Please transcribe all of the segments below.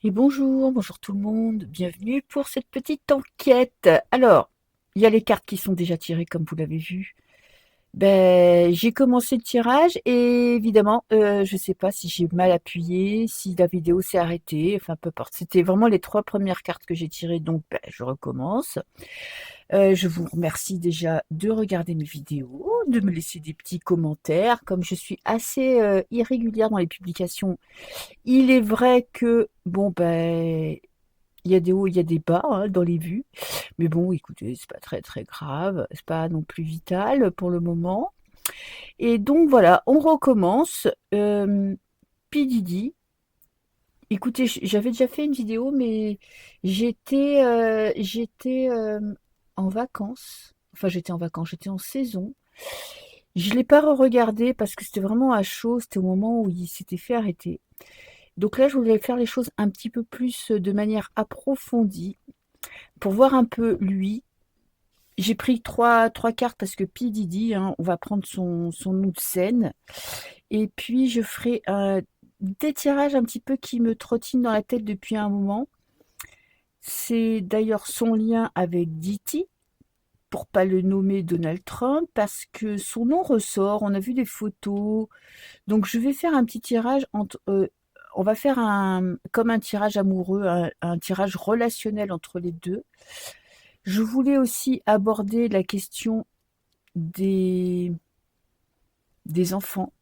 Et bonjour, bonjour tout le monde, bienvenue pour cette petite enquête. Alors, il y a les cartes qui sont déjà tirées comme vous l'avez vu. Ben, j'ai commencé le tirage et évidemment, je sais pas si j'ai mal appuyé, si la vidéo s'est arrêtée, enfin peu importe. C'était vraiment les 3 premières cartes que j'ai tirées, donc ben, je recommence. Je vous remercie déjà de regarder mes vidéos, de me laisser des petits commentaires. Comme je suis assez irrégulière dans les publications, il est vrai que, bon, ben, il y a des hauts, il y a des bas hein, dans les vues. Mais bon, écoutez, c'est pas très très grave. C'est pas non plus vital pour le moment. Et donc voilà, on recommence. P. Diddy. Écoutez, j'avais déjà fait une vidéo, mais j'étais en vacances. Enfin, j'étais en vacances, j'étais en saison. Je l'ai pas re-regardé parce que c'était vraiment à chaud. C'était au moment où il s'était fait arrêter. Donc là, je voulais faire les choses un petit peu plus de manière approfondie pour voir un peu lui. J'ai pris trois cartes parce que P. Diddy, hein, on va prendre son nom de scène. Et puis, je ferai des tirages un petit peu qui me trottinent dans la tête depuis un moment. C'est d'ailleurs son lien avec Diddy, pour pas le nommer Donald Trump, parce que son nom ressort. On a vu des photos. Donc, je vais faire un petit tirage entre. On va faire comme un tirage amoureux, un tirage relationnel entre les deux. Je voulais aussi aborder la question des, des enfants.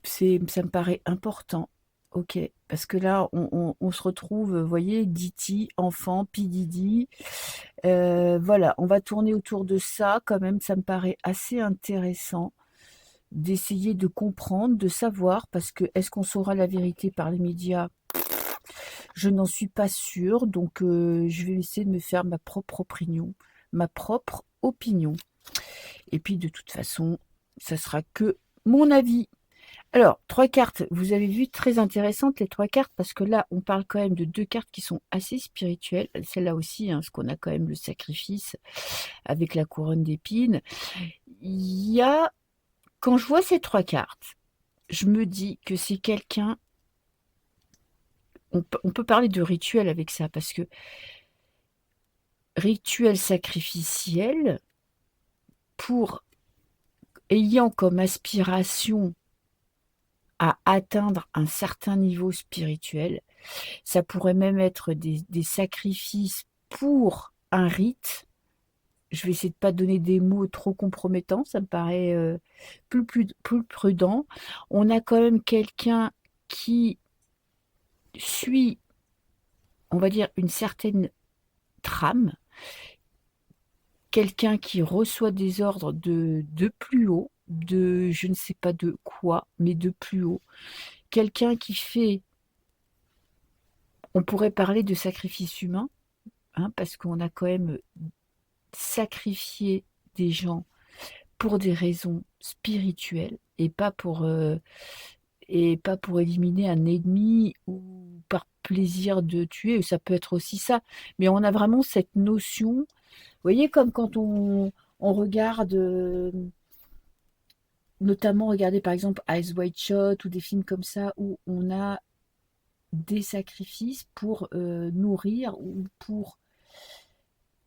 Ça me paraît important. Ok. Parce que là, on se retrouve, vous voyez, Diti, enfant, Pididi. Voilà, on va tourner autour de ça quand même. Ça me paraît assez intéressant d'essayer de comprendre, de savoir, parce que est-ce qu'on saura la vérité par les médias? Je n'en suis pas sûre, donc je vais essayer de me faire ma propre opinion, ma propre opinion. Et puis de toute façon, ça sera que mon avis. Alors, 3 cartes, vous avez vu, très intéressantes les 3 cartes, parce que là, on parle quand même de 2 cartes qui sont assez spirituelles. Celle-là aussi, hein, parce qu'on a quand même le sacrifice avec la couronne d'épines. Il y a, quand je vois ces 3 cartes, je me dis que c'est quelqu'un, on peut parler de rituel avec ça, parce que rituel sacrificiel pour ayant comme aspiration à atteindre un certain niveau spirituel. Ça pourrait même être des sacrifices pour un rite. Je vais essayer de pas donner des mots trop compromettants, ça me paraît plus prudent. On a quand même quelqu'un qui suit, on va dire, une certaine trame, quelqu'un qui reçoit des ordres de plus haut, de je ne sais pas de quoi, mais de plus haut. Quelqu'un qui fait, on pourrait parler de sacrifice humain, hein, parce qu'on a quand même sacrifié des gens pour des raisons spirituelles et pas pour éliminer un ennemi ou par plaisir de tuer. Ça peut être aussi ça. Mais on a vraiment cette notion. Vous voyez, comme quand on regarde, notamment regarder par exemple Eyes Wide Shut ou des films comme ça où on a des sacrifices pour nourrir ou pour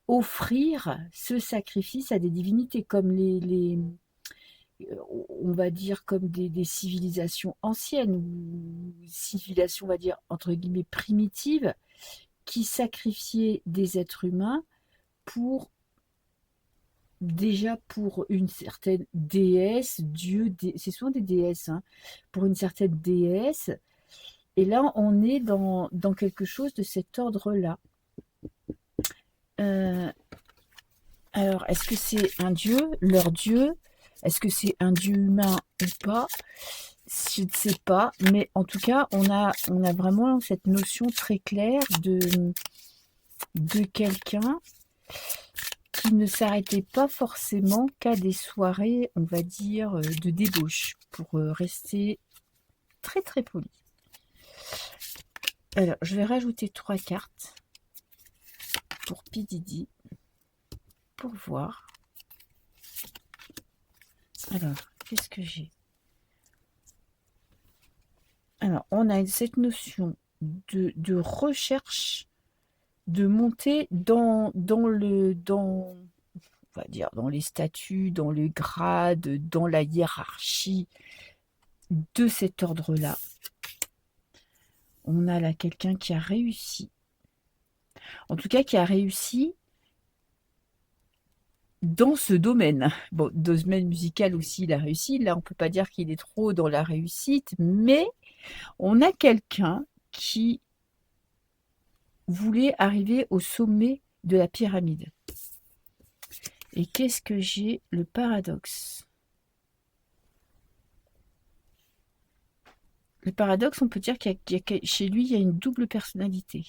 offrir ce sacrifice à des divinités comme on va dire comme des civilisations anciennes ou civilisations, on va dire, entre guillemets, primitives, qui sacrifiaient des êtres humains pour, déjà pour une certaine déesse, dieu, c'est souvent des déesses, hein, pour une certaine déesse. Et là, on est dans quelque chose de cet ordre-là. Euh, alors, est-ce que c'est un dieu, leur dieu? Est-ce que c'est un dieu humain ou pas? Je ne sais pas, mais en tout cas, on a vraiment cette notion très claire de quelqu'un qui ne s'arrêtait pas forcément qu'à des soirées, on va dire, de débauche, pour rester très très poli. Alors, je vais rajouter 3 cartes pour Pididi, pour voir. Alors, qu'est-ce que j'ai? Alors, on a cette notion. de recherche, de monter on va dire, dans les statuts, dans le grade, dans la hiérarchie de cet ordre-là. On a là quelqu'un qui a réussi. En tout cas, qui a réussi dans ce domaine. Bon, domaine musical aussi, il a réussi. Là, on peut pas dire qu'il est trop dans la réussite, mais on a quelqu'un qui voulait arriver au sommet de la pyramide. Et qu'est-ce que j'ai? Le paradoxe. Le paradoxe, on peut dire chez lui, il y a une double personnalité.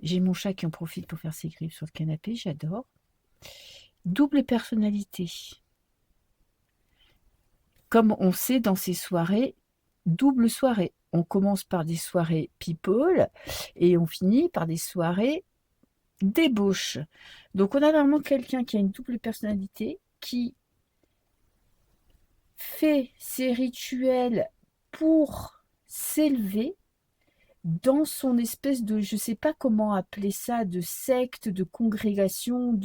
J'ai mon chat qui en profite pour faire ses griffes sur le canapé, j'adore. Double personnalité. Comme on sait dans ces soirées, double soirée. On commence par des soirées people et on finit par des soirées débauche. Donc on a vraiment quelqu'un qui a une double personnalité, qui fait ses rituels pour s'élever dans son espèce de, je sais pas comment appeler ça, de secte, de congrégation,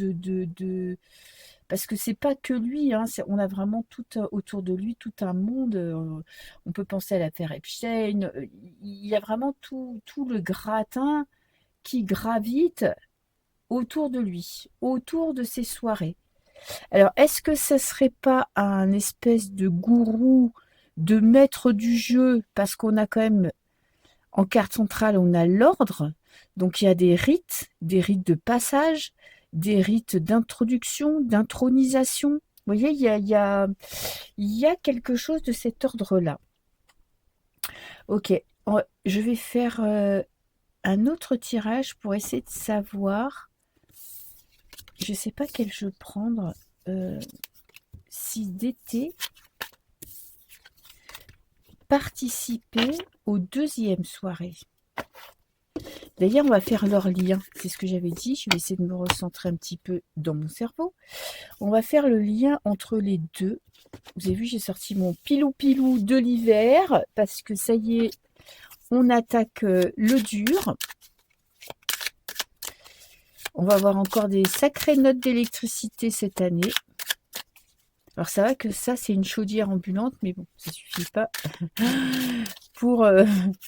parce que c'est pas que lui, hein, on a vraiment tout autour de lui, tout un monde. On peut penser à l'affaire Epstein. Il y a vraiment tout le gratin qui gravite autour de lui, autour de ses soirées. Alors, est-ce que ça serait pas un espèce de gourou, de maître du jeu, parce qu'on a quand même, en carte centrale, on a l'ordre, donc il y a des rites de passage, des rites d'introduction, d'intronisation. Vous voyez, il y a quelque chose de cet ordre-là. Ok, je vais faire un autre tirage pour essayer de savoir. Je ne sais pas quel jeu prendre. Si d'été participer aux deuxièmes soirées. D'ailleurs, on va faire leur lien. C'est ce que j'avais dit. Je vais essayer de me recentrer un petit peu dans mon cerveau. On va faire le lien entre les deux. Vous avez vu, j'ai sorti mon pilou-pilou de l'hiver parce que ça y est, on attaque le dur. On va avoir encore des sacrées notes d'électricité cette année. Alors ça va que ça, c'est une chaudière ambulante, mais bon, ça suffit pas pour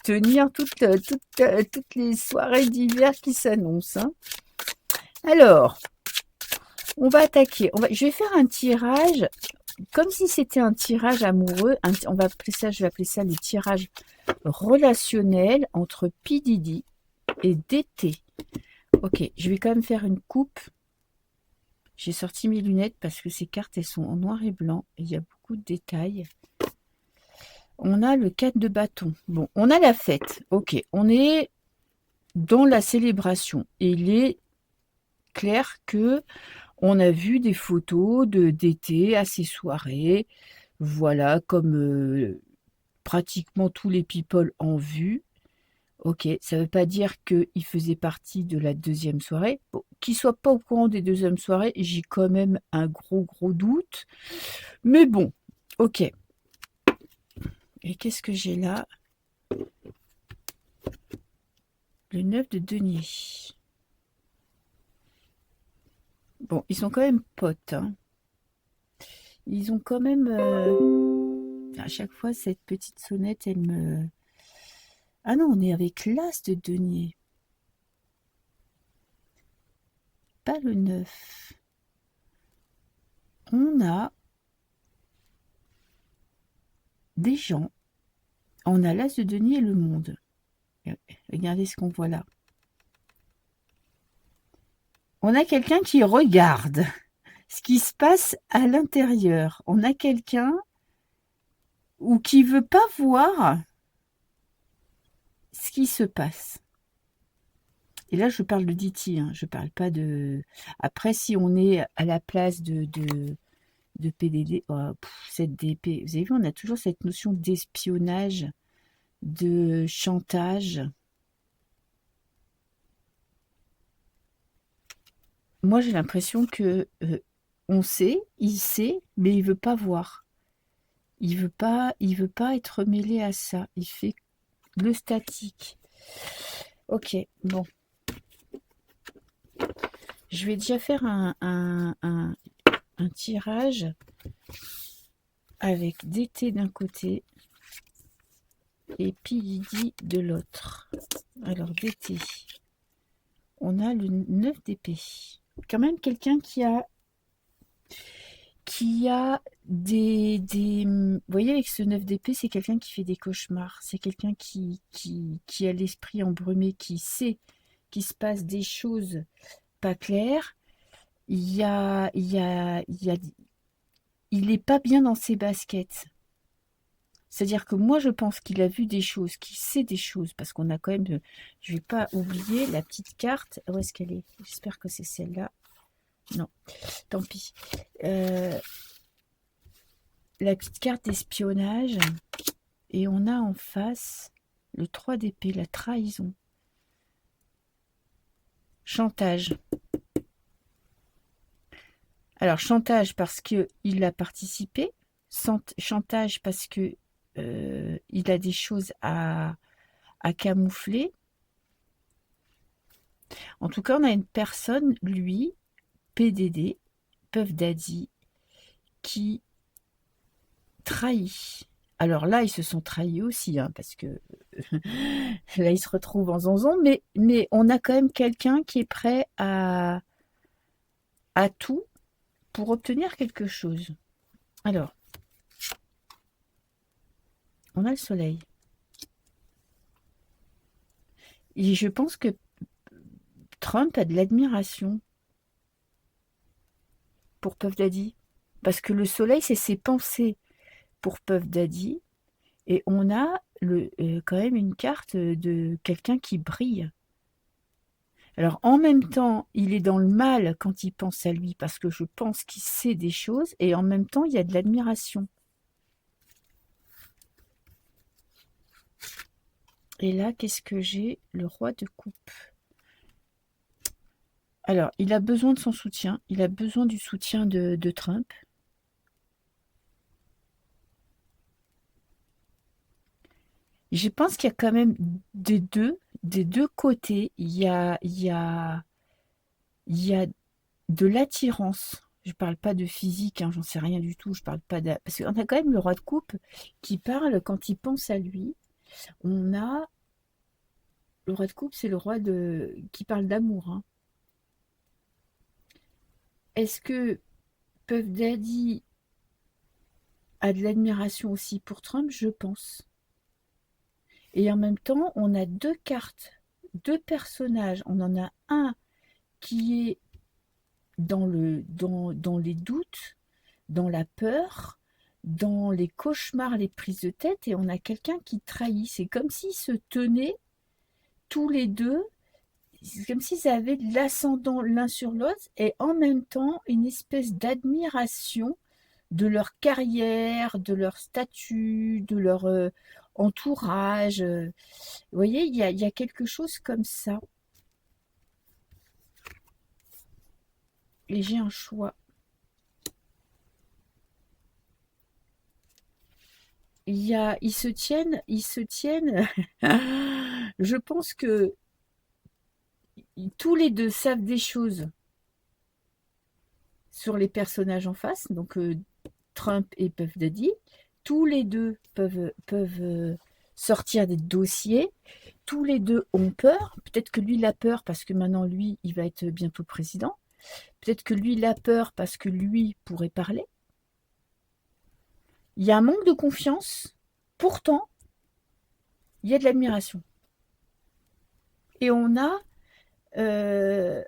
tenir toutes les soirées d'hiver qui s'annoncent. Hein. Alors, on va attaquer. Je vais faire un tirage, comme si c'était un tirage amoureux. Je vais appeler ça le tirage relationnel entre P. Diddy et DT. Ok, je vais quand même faire une coupe. J'ai sorti mes lunettes parce que ces cartes, elles sont en noir et blanc. Et il y a beaucoup de détails. On a le 4 de bâton. Bon, on a la fête. Ok, on est dans la célébration. Et il est clair que on a vu des photos d'été à ces soirées. Voilà, comme pratiquement tous les people ont vu. Ok, ça ne veut pas dire qu'il faisait partie de la deuxième soirée. Bon, qu'il ne soit pas au courant des deuxièmes soirées, j'ai quand même un gros doute. Mais bon, ok. Et qu'est-ce que j'ai là? Le 9 de denier. Bon, ils sont quand même potes. Hein. Ils ont quand même... À chaque fois, cette petite sonnette, elle me... Ah non, on est avec l'as de denier. Pas le 9. On a des gens. On a l'as de denier et le monde. Regardez ce qu'on voit là. On a quelqu'un qui regarde ce qui se passe à l'intérieur. On a quelqu'un ou qui veut pas voir ce qui se passe. Et là, je parle de Diti, hein, je parle pas de... Après, si on est à la place de PDD, cette DP, vous avez vu, on a toujours cette notion d'espionnage, de chantage. Moi, j'ai l'impression que on sait, il sait, mais il veut pas voir. Il veut pas être mêlé à ça. Il fait le statique. Ok, bon. Je vais déjà faire un tirage avec DT d'un côté et PID de l'autre. Alors DT, on a le 9 d'épée. Quand même quelqu'un qui a vous voyez, avec ce 9 d'épée, c'est quelqu'un qui fait des cauchemars. C'est quelqu'un qui a l'esprit embrumé, qui sait qu'il se passe des choses pas claires. Il est pas bien dans ses baskets. C'est-à-dire que moi, je pense qu'il a vu des choses, qu'il sait des choses, parce qu'on a quand même, je vais pas oublier la petite carte. Où est-ce qu'elle est? J'espère que c'est celle-là. Non, tant pis. La petite carte d'espionnage. Et on a en face le 3 d'épée, la trahison. Chantage. Alors, chantage parce qu'il a participé. Chantage parce que il a des choses à camoufler. En tout cas, on a une personne, lui, PDD, Puff Daddy, qui trahit. Alors là, ils se sont trahis aussi, hein, parce que là, ils se retrouvent en zonzon, mais on a quand même quelqu'un qui est prêt à tout pour obtenir quelque chose. Alors, on a le soleil. Et je pense que Trump a de l'admiration pour Puff Daddy. Parce que le soleil, c'est ses pensées pour Puff Daddy. Et on a quand même une carte de quelqu'un qui brille. Alors, en même temps, il est dans le mal quand il pense à lui, parce que je pense qu'il sait des choses, et en même temps, il y a de l'admiration. Et là, qu'est-ce que j'ai? Le roi de coupe. Alors, il a besoin de son soutien, il a besoin du soutien de Trump. Je pense qu'il y a quand même des deux côtés, il y a de l'attirance. Je parle pas de physique, hein, j'en sais rien du tout. Je parle pas de... Parce qu'on a quand même le roi de coupe qui parle quand il pense à lui. On a le roi de coupe, c'est le roi qui parle d'amour, hein. Est-ce que Puff Daddy a de l'admiration aussi pour Trump? Je pense. Et en même temps, on a deux cartes, deux personnages. On en a un qui est dans les doutes, dans la peur, dans les cauchemars, les prises de tête, et on a quelqu'un qui trahit. C'est comme s'ils se tenaient tous les deux, c'est comme s'ils avaient de l'ascendant l'un sur l'autre, et en même temps une espèce d'admiration de leur carrière, de leur statut, de leur entourage. Vous voyez, il y a quelque chose comme ça. Et j'ai un choix. Ils se tiennent. Je pense que tous les deux savent des choses sur les personnages en face, donc Trump et Puff Daddy. Tous les deux peuvent sortir des dossiers. Tous les deux ont peur. Peut-être que lui, il a peur parce que maintenant, lui, il va être bientôt président. Peut-être que lui, il a peur parce que lui pourrait parler. Il y a un manque de confiance. Pourtant, il y a de l'admiration. Et on a... je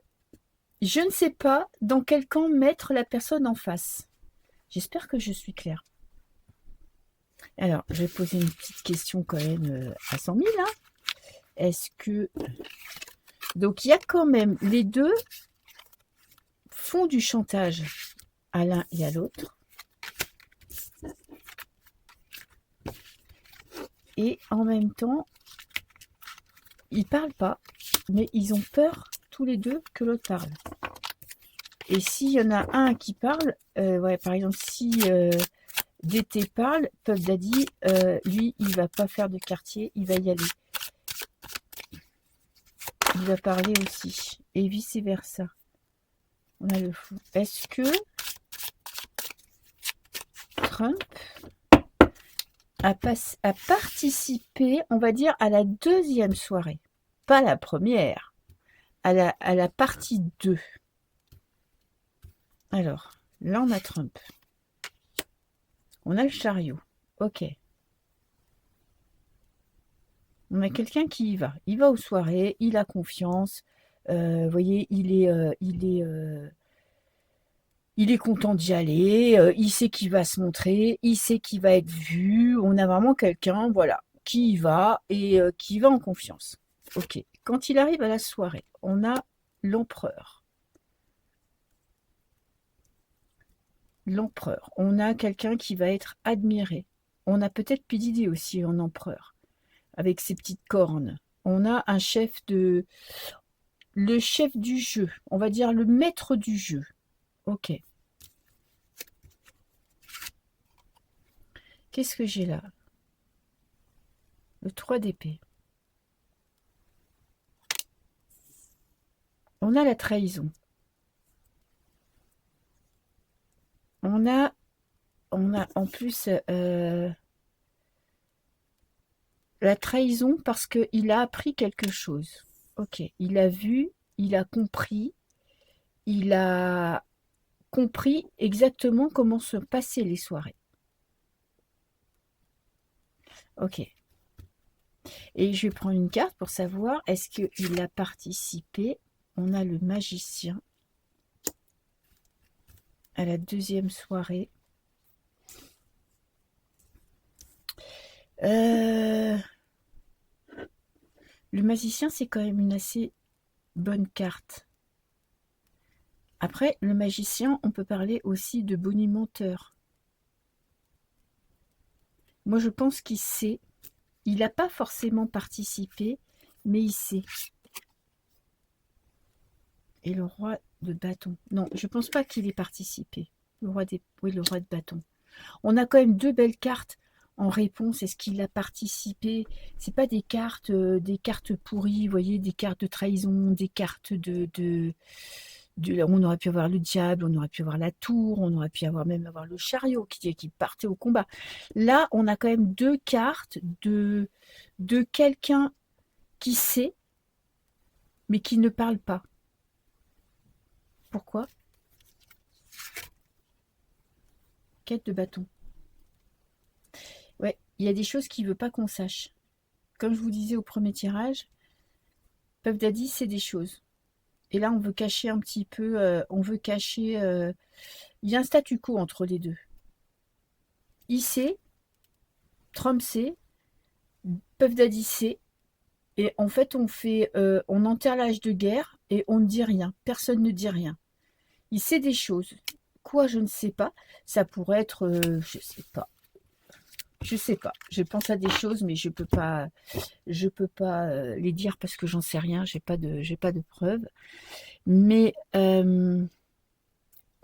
ne sais pas dans quel camp mettre la personne en face. J'espère que je suis claire. Alors, je vais poser une petite question quand même à 100 000. Hein. Est-ce que... Donc, il y a quand même... Les deux font du chantage à l'un et à l'autre. Et en même temps, ils parlent pas, mais ils ont peur tous les deux que l'autre parle. Et s'il y en a un qui parle, ouais, par exemple, si d'été parle, Puff Daddy, lui, il va pas faire de quartier, il va y aller. Il va parler aussi. Et vice-versa. On a le fou. Est-ce que Trump a participé, on va dire, à la deuxième soirée? Pas la première. À la partie 2. Alors, là, on a Trump. On a le chariot. Ok. On a quelqu'un qui y va. Il va aux soirées, il a confiance. Vous voyez, il est content d'y aller. Il sait qu'il va se montrer. Il sait qu'il va être vu. On a vraiment quelqu'un, voilà, qui y va et qui va en confiance. Ok. Quand il arrive à la soirée, on a l'empereur. L'empereur. On a quelqu'un qui va être admiré. On a peut-être P. Diddy aussi en empereur, avec ses petites cornes. On a un chef de... Le chef du jeu, on va dire le maître du jeu. Ok. Qu'est-ce que j'ai là? Le 3 d'épée. On a la trahison. On a en plus la trahison parce qu'il a appris quelque chose. Ok. Il a vu, il a compris exactement comment se passaient les soirées. Ok. Et je vais prendre une carte pour savoir est-ce qu'il a participé. On a le magicien à la deuxième soirée. Le magicien, c'est quand même une assez bonne carte. Après, le magicien, on peut parler aussi de bonimenteur. Moi, je pense qu'il sait. Il n'a pas forcément participé, mais il sait. Et le roi de bâton. Non, je ne pense pas qu'il ait participé. Oui, le roi de bâton. On a quand même deux belles cartes en réponse. Est-ce qu'il a participé? C'est pas des cartes pourries, vous voyez, des cartes de trahison, des cartes on aurait pu avoir le diable, on aurait pu avoir la tour, on aurait pu même avoir le chariot qui partait au combat. Là, on a quand même deux cartes de quelqu'un qui sait, mais qui ne parle pas. Pourquoi? Quête de bâton. Ouais, il y a des choses qu'il ne veut pas qu'on sache. Comme je vous disais au premier tirage, Puff Daddy, c'est des choses. Et là, on veut cacher un petit peu, il y a un statu quo entre les deux. Il sait, Trump sait, Puff Daddy sait, et en fait, on enterre l'âge de guerre et on ne dit rien. Personne ne dit rien. Il sait des choses. Quoi, je ne sais pas. Ça pourrait être, je sais pas. Je sais pas. Je pense à des choses, mais je peux pas les dire parce que j'en sais rien. J'ai pas de preuves. Mais on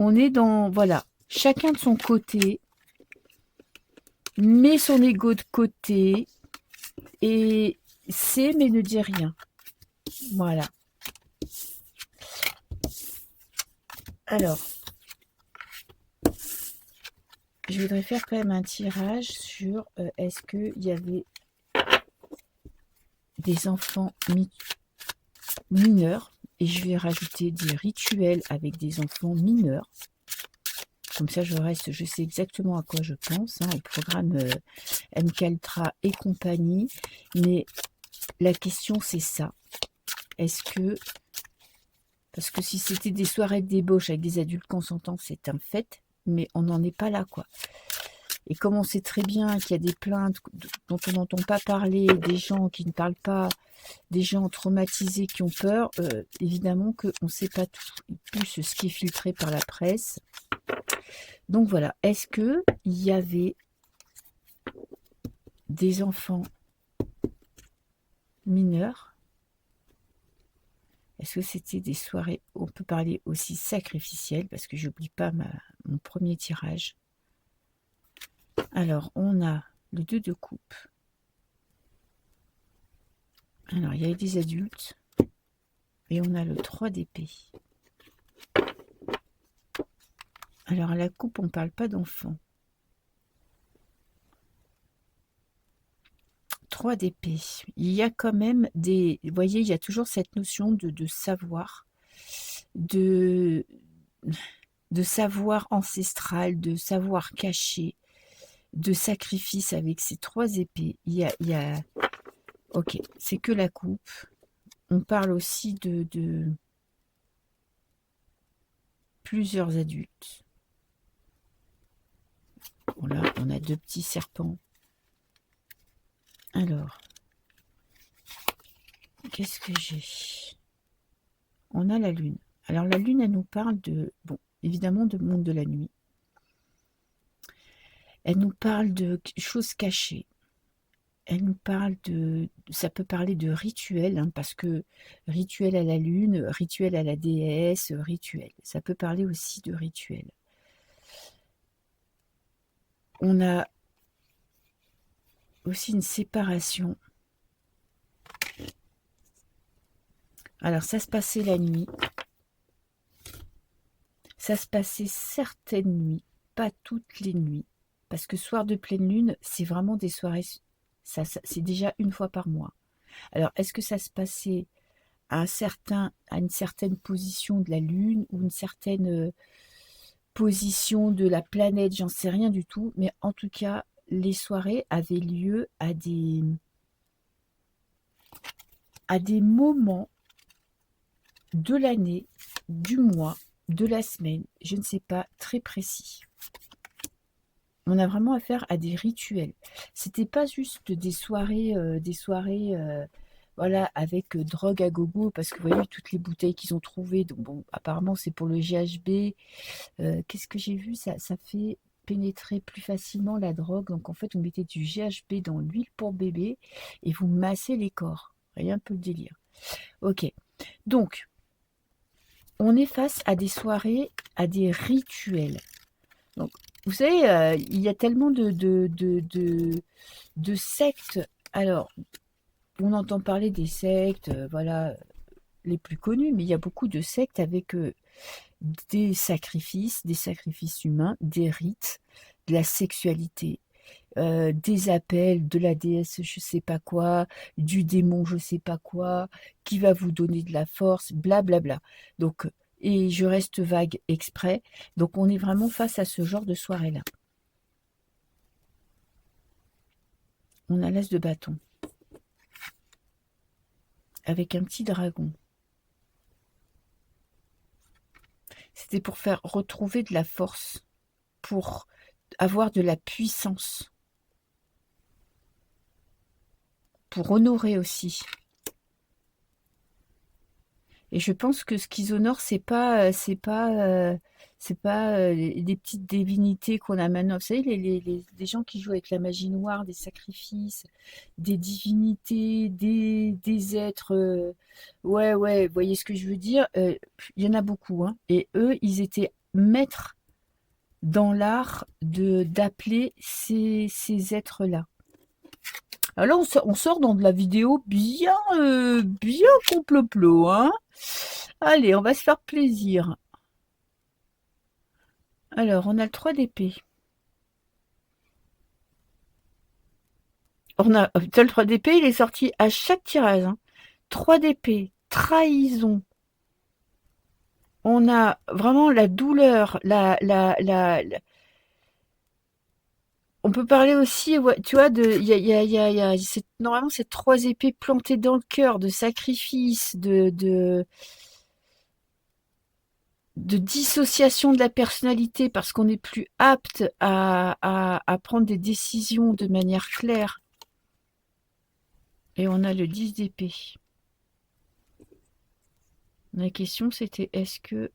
est dans, voilà, chacun de son côté, met son ego de côté et sait mais ne dit rien. Voilà. Alors, je voudrais faire quand même un tirage sur est-ce qu'il y avait des enfants mineurs, et je vais rajouter des rituels avec des enfants mineurs. Comme ça, je sais exactement à quoi je pense, au programme MKUltra et compagnie. Mais la question, c'est ça. Est-ce que... Parce que si c'était des soirées de débauche avec des adultes consentants, c'est un fait, mais on n'en est pas là, quoi. Et comme on sait très bien qu'il y a des plaintes dont on n'entend pas parler, des gens qui ne parlent pas, des gens traumatisés qui ont peur, évidemment qu'on ne sait pas tout, plus ce qui est filtré par la presse. Donc voilà, est-ce qu'il y avait des enfants mineurs? Est-ce que c'était des soirées, on peut parler aussi sacrificielles, parce que j'oublie pas mon premier tirage. Alors, on a le 2 de coupe. Alors, il y a des adultes. Et on a le 3 d'épée. Alors, à la coupe, on ne parle pas d'enfant. 3 d'épée. Il y a quand même des... Vous voyez, il y a toujours cette notion de savoir, de savoir ancestral, de savoir caché, de sacrifice avec ces 3 épées. Il y a... Ok, c'est que la coupe. On parle aussi de plusieurs adultes. Voilà, on a 2 petits serpents. Alors, qu'est-ce que j'ai? On a la lune. Alors la lune, elle nous parle de, bon, évidemment, de monde de la nuit. Elle nous parle de choses cachées. Elle nous parle ça peut parler de rituel, hein, parce que rituel à la lune, rituel à la déesse, rituel. Ça peut parler aussi de rituel. On a aussi une séparation. Alors ça se passait la nuit. Ça se passait certaines nuits, pas toutes les nuits. Parce que soir de pleine lune, c'est vraiment des soirées, c'est déjà une fois par mois. Alors, est-ce que ça se passait à une certaine position de la lune ou une certaine position de la planète? J'en sais rien du tout. Mais en tout cas, les soirées avaient lieu à des moments de l'année, du mois, de la semaine, je ne sais pas, très précis. On a vraiment affaire à des rituels. C'était pas juste des soirées, voilà, avec drogue à gogo, parce que vous voyez toutes les bouteilles qu'ils ont trouvées. Donc bon, apparemment c'est pour le GHB. Qu'est-ce que j'ai vu? Ça fait pénétrer plus facilement la drogue. Donc en fait, on mettait du GHB dans l'huile pour bébé et vous massez les corps. Vous voyez un peu le délire. Ok. Donc, on est face à des soirées, à des rituels. Donc, vous savez, il y a tellement de sectes. Alors, on entend parler des sectes, voilà, les plus connues, mais il y a beaucoup de sectes avec des sacrifices humains, des rites, de la sexualité, des appels de la déesse je sais pas quoi, du démon je sais pas quoi, qui va vous donner de la force, blablabla. Donc, et je reste vague exprès. Donc, on est vraiment face à ce genre de soirée-là. On a l'as de bâton avec un petit dragon. C'était pour faire retrouver de la force, pour avoir de la puissance, pour honorer aussi. Et je pense que ce qu'ils honorent, c'est pas des petites divinités qu'on a maintenant. Vous savez, des gens qui jouent avec la magie noire, des sacrifices, des divinités, des êtres. Ouais, ouais, vous voyez ce que je veux dire? Il y en a beaucoup, hein. Et eux, ils étaient maîtres dans l'art d'appeler ces êtres-là. Alors là, on sort dans de la vidéo bien complot, hein. Allez, on va se faire plaisir. Alors, on a le 3 d'épée. Le 3 d'épée, il est sorti à chaque tirage, hein. 3 d'épée, trahison. On a vraiment la douleur, on peut parler aussi, ouais, tu vois, normalement, c'est 3 épées plantées dans le cœur, de sacrifice, de dissociation de la personnalité parce qu'on n'est plus apte à prendre des décisions de manière claire. Et on a le 10 d'épée. La question c'était est-ce que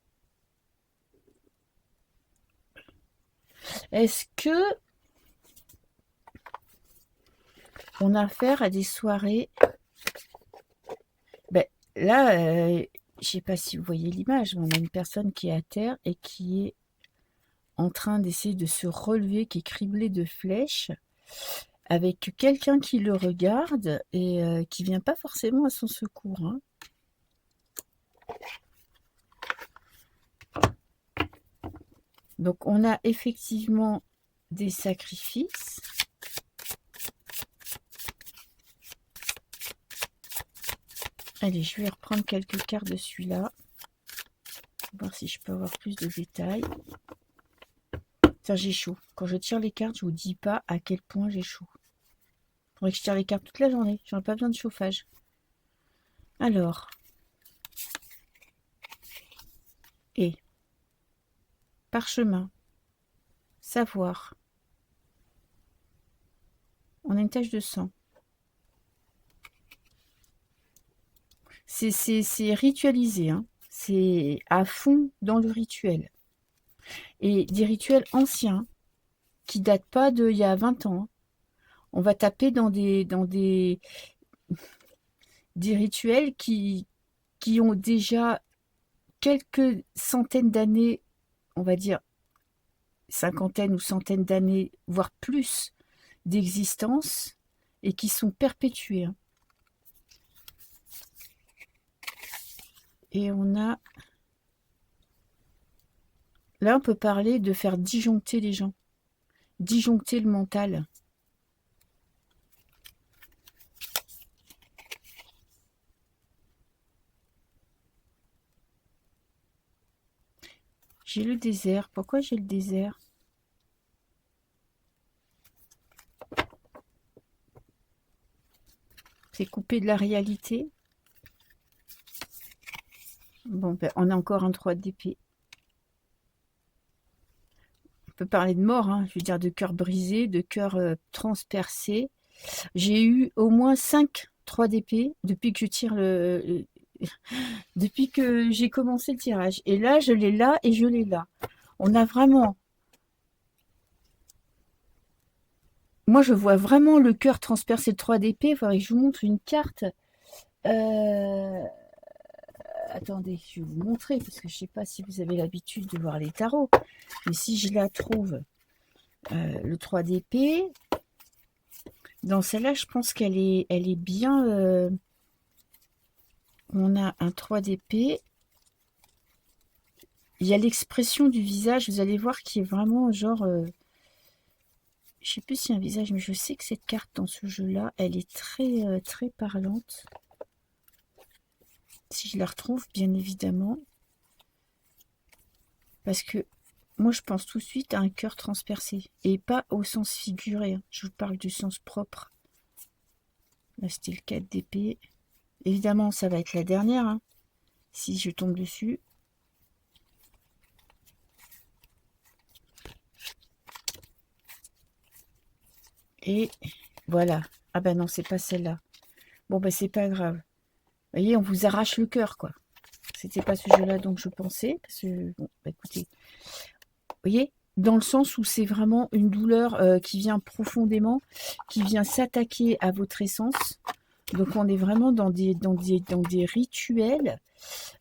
on a affaire à des soirées? Ben, là, je sais pas si vous voyez l'image, on a une personne qui est à terre et qui est en train d'essayer de se relever, qui est criblé de flèches, avec quelqu'un qui le regarde et qui vient pas forcément à son secours, hein. Donc on a effectivement des sacrifices. Allez, je vais reprendre quelques cartes de celui-là. Voir si je peux avoir plus de détails. Tiens, j'ai chaud. Quand je tire les cartes, je vous dis pas à quel point j'ai chaud. Faudrait que je tire les cartes toute la journée. J'aurais pas besoin de chauffage. Alors. Et. Parchemin. Savoir. On a une tache de sang. C'est ritualisé, hein. C'est à fond dans le rituel. Et des rituels anciens qui datent pas d'il y a 20 ans. On va taper dans des rituels qui ont déjà quelques centaines d'années, on va dire cinquantaine ou centaines d'années, voire plus d'existence, et qui sont perpétués, hein. Et on a... Là, on peut parler de faire disjoncter les gens, disjoncter le mental. J'ai le désert. Pourquoi j'ai le désert? C'est coupé de la réalité. Bon, ben, on a encore un 3 d'épée. On peut parler de mort, hein, je veux dire de cœur brisé, de cœur transpercé. J'ai eu au moins 5 3 d'épée depuis que je tire depuis que j'ai commencé le tirage. Et là, je l'ai là et je l'ai là. On a vraiment... Moi, je vois vraiment le cœur transpercé de 3 d'épée. Il faudrait que je vous montre une carte. Attendez, je vais vous montrer, parce que je ne sais pas si vous avez l'habitude de voir les tarots. Mais si je la trouve, le 3 d'épée, dans celle-là, je pense qu'elle est bien... on a un 3 d'épée. Il y a l'expression du visage, vous allez voir, qui est vraiment genre... je sais plus s'il y a un visage, mais je sais que cette carte dans ce jeu-là, elle est très, très parlante. Si je la retrouve, bien évidemment. Parce que moi, je pense tout de suite à un cœur transpercé. Et pas au sens figuré, hein. Je vous parle du sens propre. Là, c'était le 4 d'épée. Évidemment, ça va être la dernière, hein, si je tombe dessus. Et voilà. Ah ben non, c'est pas celle-là. Bon, ben c'est pas grave. Vous voyez, on vous arrache le cœur, quoi. C'était pas ce jeu-là dont je pensais. Parce que, bon, bah, écoutez. Vous voyez, dans le sens où c'est vraiment une douleur qui vient profondément, qui vient s'attaquer à votre essence. Donc on est vraiment dans des rituels.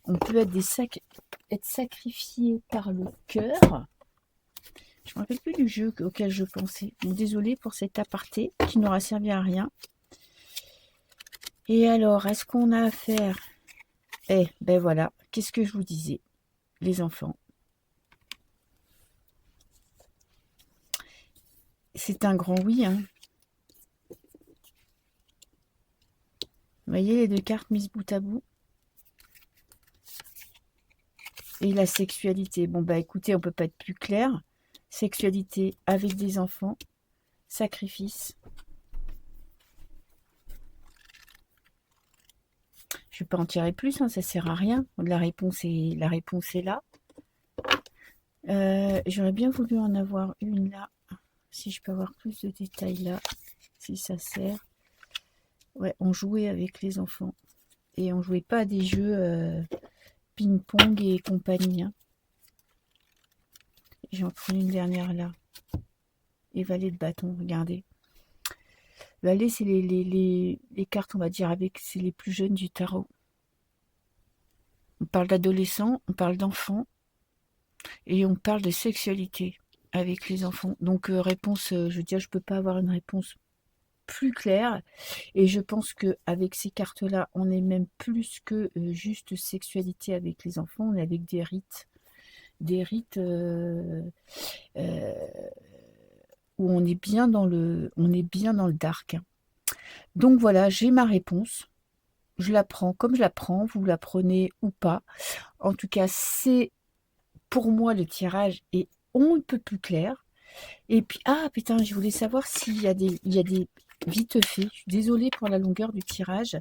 On peut être sacrifié par le cœur. Je ne me rappelle plus du jeu auquel je pensais. Bon, désolée pour cet aparté qui n'aura servi à rien. Et alors, est-ce qu'on a affaire... Eh, ben voilà, qu'est-ce que je vous disais, les enfants. C'est un grand oui, hein. Vous voyez les deux cartes mises bout à bout? Et la sexualité. Bon, bah écoutez, on peut pas être plus clair. Sexualité avec des enfants. Sacrifice. Je ne vais pas en tirer plus, hein, ça sert à rien. La réponse est là. J'aurais bien voulu en avoir une là. Si je peux avoir plus de détails là. Si ça sert. Ouais, on jouait avec les enfants. Et on jouait pas à des jeux ping-pong et compagnie, hein. J'en prends une dernière là. Et valet de bâton, regardez. Valet, c'est les cartes, on va dire, c'est les plus jeunes du tarot. On parle d'adolescents, on parle d'enfants, et on parle de sexualité. avec les enfants. Donc réponse, je veux dire, je peux pas avoir une réponse plus claire. Et je pense que avec ces cartes-là, on est même plus que juste sexualité avec les enfants. On est avec des rites euh, où on est bien dans le dark, hein. Donc voilà, j'ai ma réponse. Je la prends comme je la prends. Vous la prenez ou pas. En tout cas, c'est pour moi le tirage est on ne peut plus clair. Et puis, ah putain, je voulais savoir il y a des, vite fait, je suis désolée pour la longueur du tirage,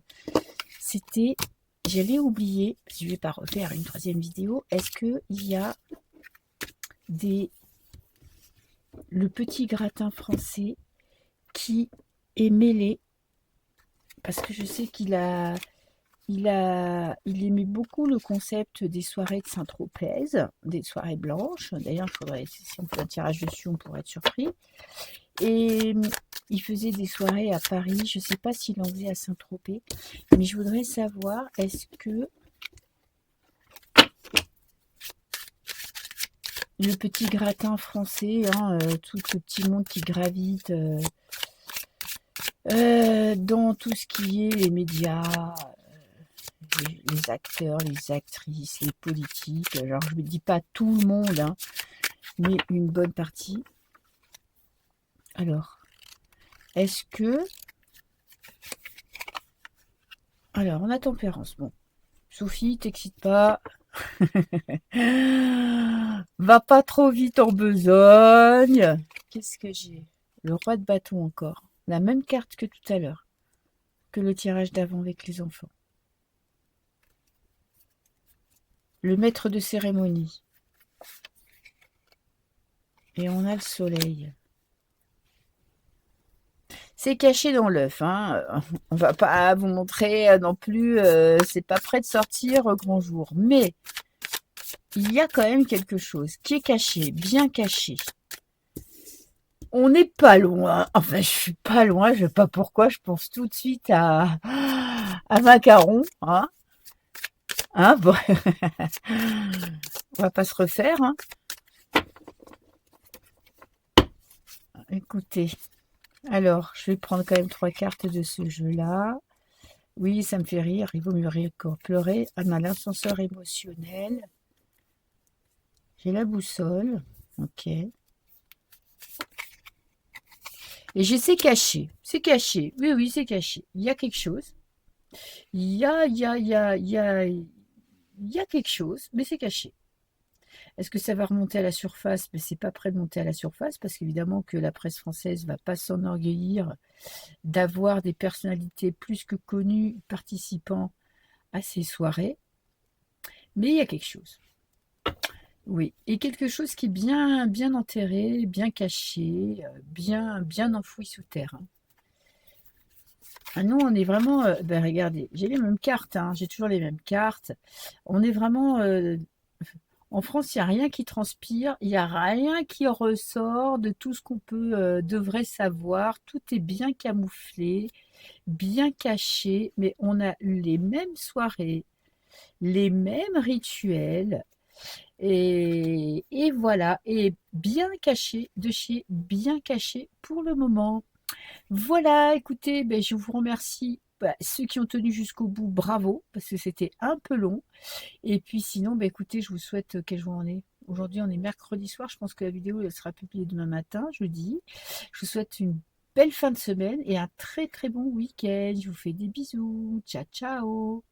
c'était, j'avais oublié, je vais pas refaire une troisième vidéo, est-ce que il y a des, le petit gratin français qui est mêlé, parce que je sais il aimait beaucoup le concept des soirées de Saint-Tropez, des soirées blanches. D'ailleurs, il faudrait, si on fait un tirage dessus, on pourrait être surpris. Et il faisait des soirées à Paris. Je ne sais pas s'il en faisait à Saint-Tropez. Mais je voudrais savoir, est-ce que le petit gratin français, hein, tout ce petit monde qui gravite dans tout ce qui est les médias, les acteurs, les actrices, les politiques, alors je ne dis pas tout le monde, hein, mais une bonne partie. Alors, est-ce que... Alors, on a tempérance. Bon, Sophie, t'excite pas. Va pas trop vite en besogne. Qu'est-ce que j'ai? Le roi de bâton encore. La même carte que tout à l'heure. Que le tirage d'avant avec les enfants. Le maître de cérémonie. Et on a le soleil. C'est caché dans l'œuf, hein. On va pas vous montrer non plus, c'est pas prêt de sortir au grand jour. Mais il y a quand même quelque chose qui est caché, bien caché. On n'est pas loin. Enfin, je suis pas loin. Je sais pas pourquoi. Je pense tout de suite à Macaron, hein. Hein, bon. On va pas se refaire, hein. Écoutez. Alors, je vais prendre quand même 3 cartes de ce jeu-là. Oui, ça me fait rire. Il vaut mieux rire que pleurer. On a l'ascenseur émotionnel. J'ai la boussole. Ok. Et j'ai c'est caché. C'est caché. Oui, oui, c'est caché. Il y a quelque chose. Il y a quelque chose, mais c'est caché. Est-ce que ça va remonter à la surface? Mais c'est pas prêt de monter à la surface parce qu'évidemment que la presse française va pas s'enorgueillir d'avoir des personnalités plus que connues participant à ces soirées. Mais il y a quelque chose. Oui, et quelque chose qui est bien, bien enterré, bien caché, bien, bien enfoui sous terre, hein. Ah non, on est vraiment, ben regardez, j'ai les mêmes cartes, hein, j'ai toujours les mêmes cartes. On est vraiment, en France, il n'y a rien qui transpire, il n'y a rien qui ressort de tout ce qu'on devrait savoir. Tout est bien camouflé, bien caché, mais on a les mêmes soirées, les mêmes rituels, et voilà, et bien caché, de chez bien caché pour le moment. Voilà, écoutez, ben, je vous remercie. Bah, ceux qui ont tenu jusqu'au bout, bravo, parce que c'était un peu long. Et puis sinon, bah, écoutez, je vous souhaite quel jour on est? Aujourd'hui, on est mercredi soir. Je pense que la vidéo elle sera publiée demain matin, jeudi. Je vous souhaite une belle fin de semaine et un très très bon week-end. Je vous fais des bisous. Ciao, ciao.